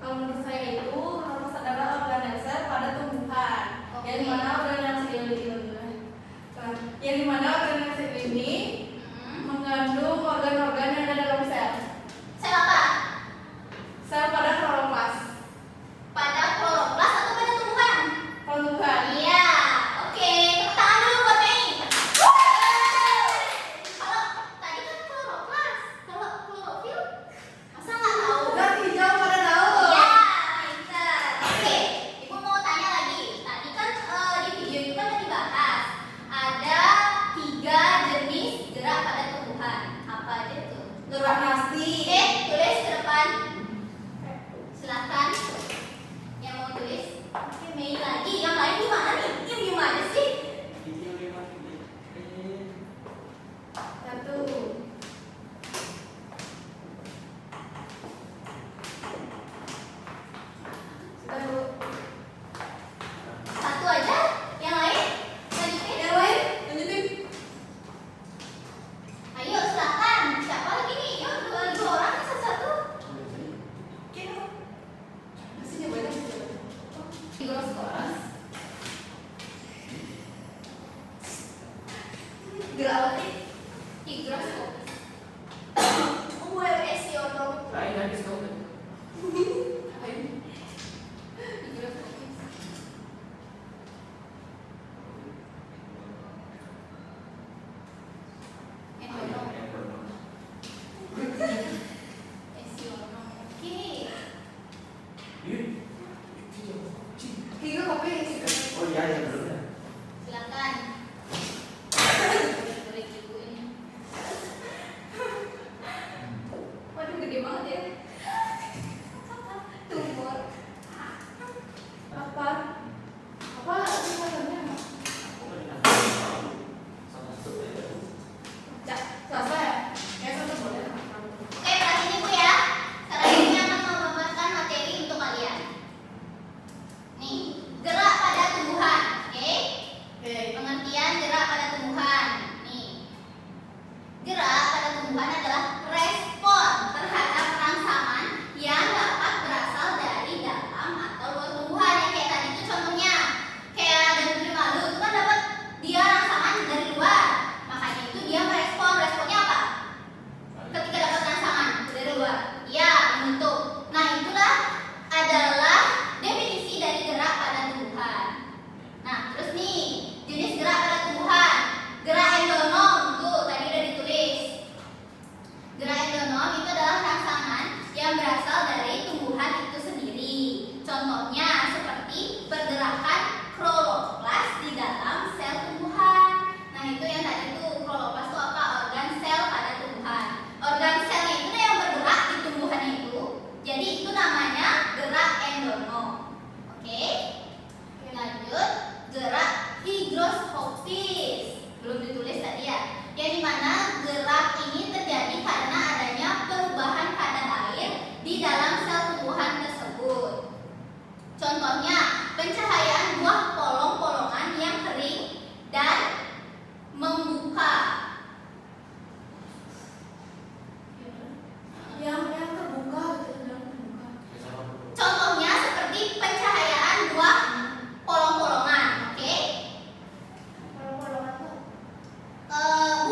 Kalau menurut saya itu kloroplast adalah organelse pada tumbuhan. Yang dimana organelse ini mengandung organ-organ yang ada dalam sel. Sel apa? Sel pada kloroplast. Pada kloroplast atau pada tumbuhan? Tumbuhan. Iya, oke. Tepuk tangan dulu buat Mei. Kalau tadi kan kloroplast, kalau klorofil, masa nggak tahu? Zat hijau pada daun. Iya, pintar. Oke, Ibu mau tanya lagi. Tadi kan di video itu kan udah dibahas ada 3 jenis gerak pada tumbuhan. Apa aja tuh? Gerak nasti. Oke, tulis ke depan. Silakan. Yang mau tulis? Oke, Mei lagi. Yang lain gimana nih? Yang gimana sih? Satu. Sudah Bu. Satu aja. Yang lain? Lanjutin. Yang lain lanjutin. Ayo silakan. Siapa lagi nih? Yuk, dua orang satu-satu. Oke. Masih nyobain aja. Higroskopis. Gerak apa nih? Higroskopis. Esionom. Higroskopis. Endonom. Esionom. Oke. Tiga kopi. Silakan. Boleh ibu ini. Waduh gede banget ya. Tumor. Apa? Apa namanya? Selasa ya? Kayak satu boleh. Oke, perhatiin ibu ya. Sekarang ini akan membawakan materi untuk kalian. Nih, gerak pada tumbuhan. Oke? Oke. Pengertian gerak pada tumbuhan. Nih. Gerak pada tumbuhan adalah respon terhadap rangsangan yang dapat berasal dari dalam atau luar tumbuhan. Yang kayak tadi itu contohnya. Kayak daging malu itu kan dapat dia rangsangan dari luar. Makanya itu dia merespon. Responnya apa? Ketika dapat rangsangan dari luar, ya membentuk. Nah, itulah adalah definisi dari gerak pada tumbuhan. Nah, terus nih, jenis gerak pada tumbuhan. Gerak endonom, tuh tadi udah ditulis. Gerak endonom itu adalah rangsangan yang berasal dari tumbuhan itu sendiri. Contohnya seperti pergerakan kloroplast di dalam sel tumbuhan. Nah, itu yang tadi tuh kloroplast itu apa? Organ sel pada tumbuhan. Organ selnya itu yang bergerak di tumbuhan itu. Jadi itu namanya gerak endonom. Oke? Lanjut, gerak higroskopis. Belum ditulis tadi ya. Yang dimana gerak ini terjadi karena adanya perubahan kadar air di dalam sel tumbuhan tersebut. Contohnya, pencahayaan buah polong-polongan yang kering dan membuka. Yang terbuka gitu, yang terbuka. Contohnya seperti pencahayaan buah polong-polongan, oke? Polong-polongan tuh.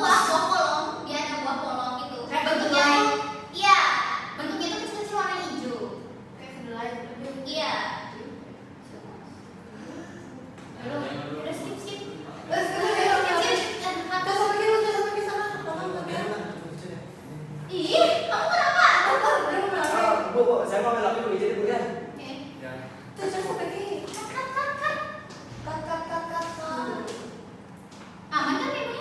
Buah polong, dia ada buah polong gitu. Kayak Bentuknya, kedelai. iya, bentuknya itu kecil-kecil warna hijau. Kayak kedelai gitu. Iya. Aduh. Udah skip. Terus Terus pergi lu jangan pergi sana. Tolong pergi. Ih, kamu kenapa? Bu, saya mau ngelapin dulu jadi Bu ya. Oke. Terus jangan pergi. Cut. Kat. Aman kan ibu?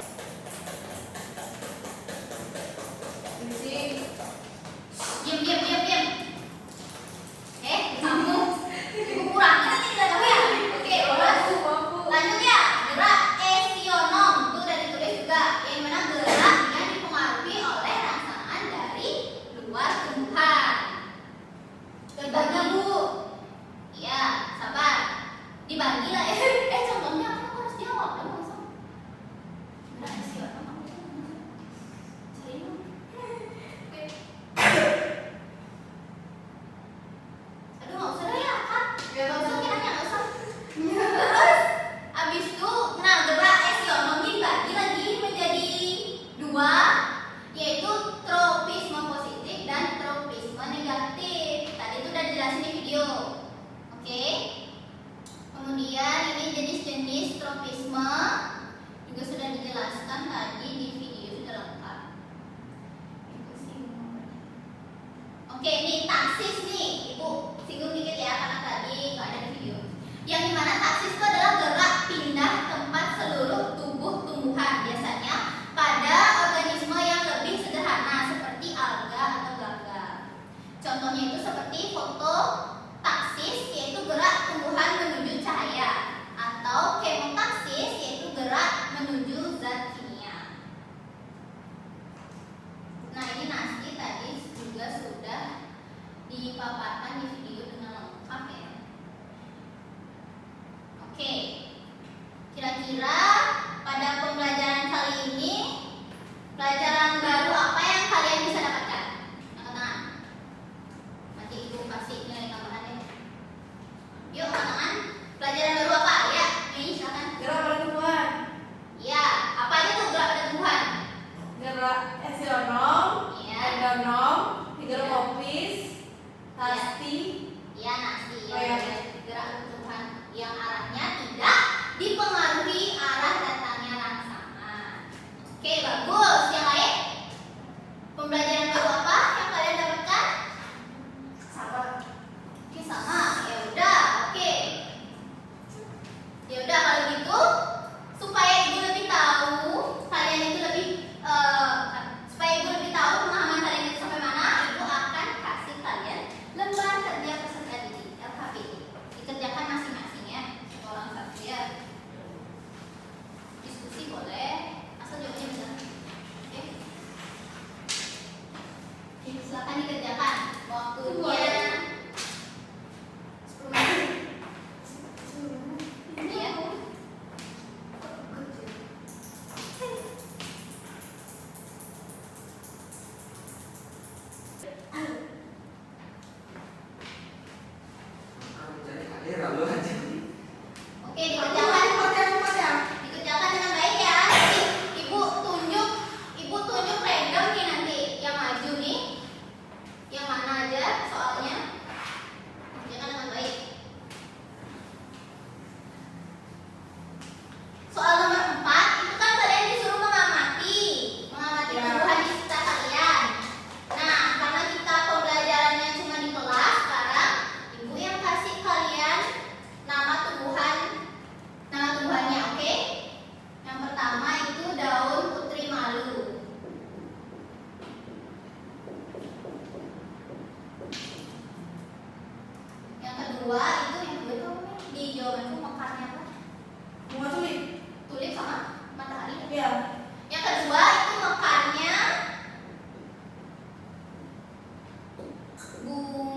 Ini Diam. Kamu. Ibu kurang. Kita tidak tahu ya. Oke, terus. Lanjut ya, gerak esionom itu udah ditulis juga, yang mana gerak yang dipengaruhi oleh rangsangan dari luar tumbuhan. Contohnya Bu, ya sabar. Di Oke, ini taksis nih, Ibu singgung dikit ya karena tadi nggak ada di video. Yang dimana taksis itu adalah gerak pindah tempat seluruh tubuh tumbuhan, biasanya pada organisme yang lebih sederhana seperti alga atau gangga. Contohnya itu seperti fototaksis, yaitu gerak tumbuhan menuju cahaya, atau kemotaksis, yaitu gerak menuju zat kimia. Nah, ini Nasti tadi juga sudah dipaparkan di video dengan lengkap ya. Oke, kira-kira pada pembelajaran kali ini pelajaran baru apa yang kalian bisa dapatkan? Angkat tangan. Nanti Ibu kasih nilai tambahan ya. Yuk, angkat tangan. Pelajaran baru apa? Ya, ini silakan. Gerak pada tumbuhan. Ya, apa aja tuh gerak pada tumbuhan? Gerak esionom, Iya. endonom, higrofobis, tasti. Ya, Nasti. Oh, ya. Gerak tumbuhan yang arahnya tidak dipengaruhi arah datangnya rangsangan. Oke, bagus. Yang lain? Pembelajaran baru apa yang kalian dapatkan? Sama. Oke, sama. Ya udah, oke. Ya udah kalau gitu, supaya Ibu lebih tahu kalian itu lebih supaya Ibu lebih tahu pemahaman kalian itu sampai mana, Ibu akan kasih kalian lembar kerja peserta didik LKPD. Dikerjakan masing-masing ya, satu orang satu ya. Diskusi boleh, asal jawabnya benar. Oke. Silakan dikerjakan. Waktunya 10 menit. Iya. Jadi akhir lalu aja. Oke, dikerjakan. Cepat ya. Dikerjakan dengan baik ya. Nanti Ibu tunjuk random nih nanti yang maju nih. Yang mana aja soalnya. Kerjakan dengan baik. Soal nomor 4 itu kan kalian disuruh mengamati Ya. tumbuhan di sekitar kalian. Nah, karena kita pembelajarannya cuma di kelas, sekarang Ibu yang kasih kalian nama tumbuhannya, oke? Yang pertama itu daun putri malu. Yang kedua itu di jawabanku mekarnya apa? Bunga tulip. Tulip sama matahari. Iya. Yang kedua itu mekarnya bunga